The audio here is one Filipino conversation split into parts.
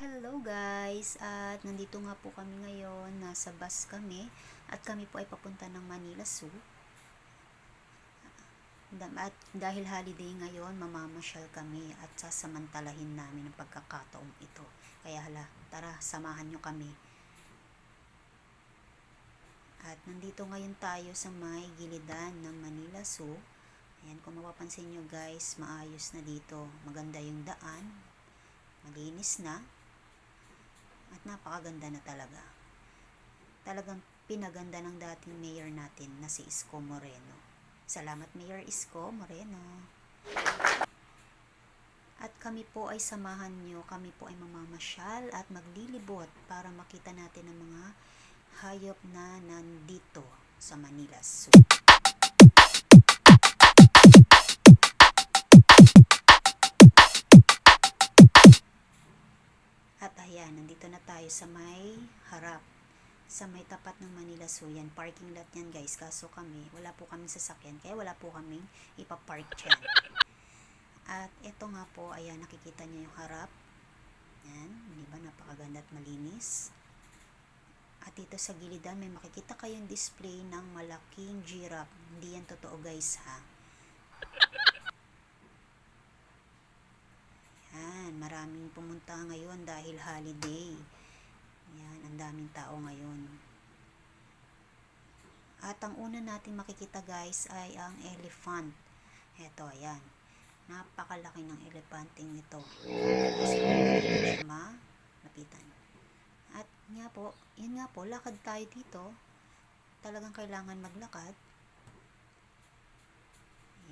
Hello guys, at nandito nga po kami ngayon, nasa bus kami at kami po ay papunta ng Manila Zoo. At dahil holiday ngayon, mamamasyal kami at sasamantalahin namin ang pagkakataong ito. Kaya hala, tara, samahan nyo kami. At nandito ngayon tayo sa may gilidan ng Manila Zoo. Ayan, kung mapapansin nyo guys, maayos na dito. Maganda yung daan, malinis na. At napakaganda na talaga. Talagang pinaganda ng dating mayor natin na si Isko Moreno. Salamat Mayor Isko Moreno. At kami po ay samahan nyo, kami po ay mamamasyal at maglilibot para makita natin ang mga hayop na nandito sa Manila Zoo. At ayan, nandito na tayo sa may harap, sa may tapat ng Manila Zoo. Yan, parking lot yan guys. Kaso kami, wala po kaming sasakyan, kaya wala po kaming ipapark dyan. At ito nga po, ayan, nakikita niyo yung harap. Yan, di ba, napakaganda at malinis. At dito sa gilidan, may makikita kayong display ng malaking giraffe. Hindi yan totoo guys ha. Yan, maraming pumunta ngayon dahil holiday. Yan, ang daming tao ngayon. At ang una natin makikita guys ay ang elephant. Eto, ayan. Napakalaki ng elephanteng ito. Kasi hindi siya malapitan. At nga po, yun nga po, lakad tayo dito. Talagang kailangan maglakad.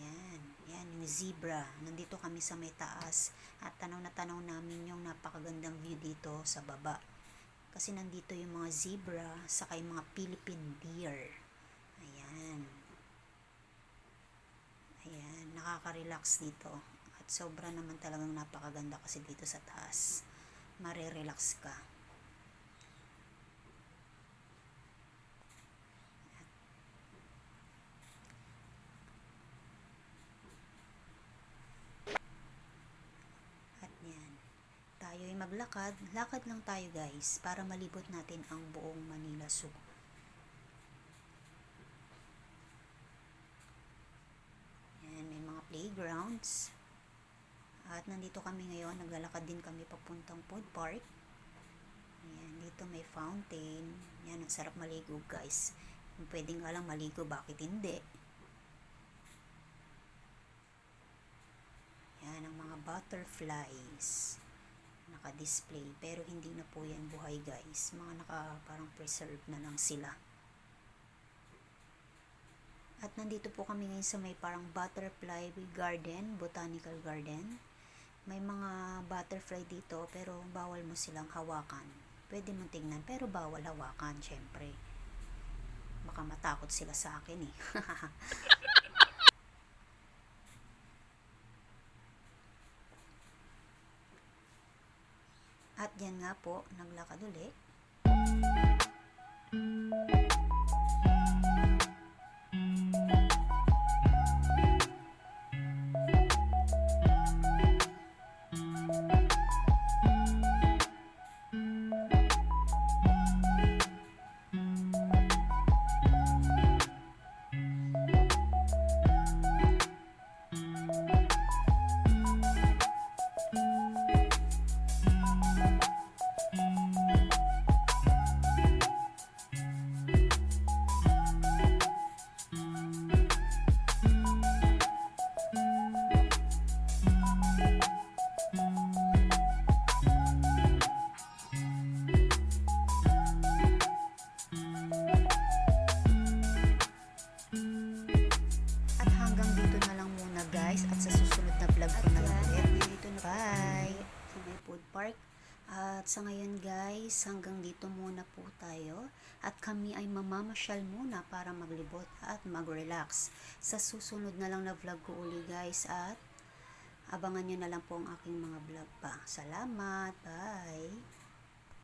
Yan, yan yung zebra. Nandito kami sa may taas at tanaw na tanaw namin yung napakagandang view dito sa baba. Kasi nandito yung mga zebra saka yung mga Philippine deer. Ayan. Ayan, nakaka-relax dito. At sobra naman talagang napakaganda kasi dito sa taas. Mare-relax ka. Tayo ay maglakad, lakad lang tayo guys para malibot natin ang buong Manila Zoo. Yan, may mga playgrounds. At nandito kami ngayon, naglalakad din kami papuntang food park. Yan, dito may fountain. Yan, ang sarap maligo guys. Kung pwede nga lang maligo, bakit hindi? Yan, ang mga butterflies. Naka-display pero hindi na po yan buhay guys, mga parang preserve na lang sila. At nandito po kami ngayon sa may parang butterfly garden, botanical garden. May mga butterfly dito pero bawal mo silang hawakan. Pwede mo tingnan pero bawal hawakan syempre. Baka matakot sila sa akin eh. At yan nga po, naglakad ulit. Park. At sa ngayon guys, hanggang dito muna po tayo at kami ay mamamasyal muna para maglibot at mag-relax. Sa susunod na lang na vlog ko uli guys at abangan nyo na lang po ang aking mga vlog pa. Salamat, bye!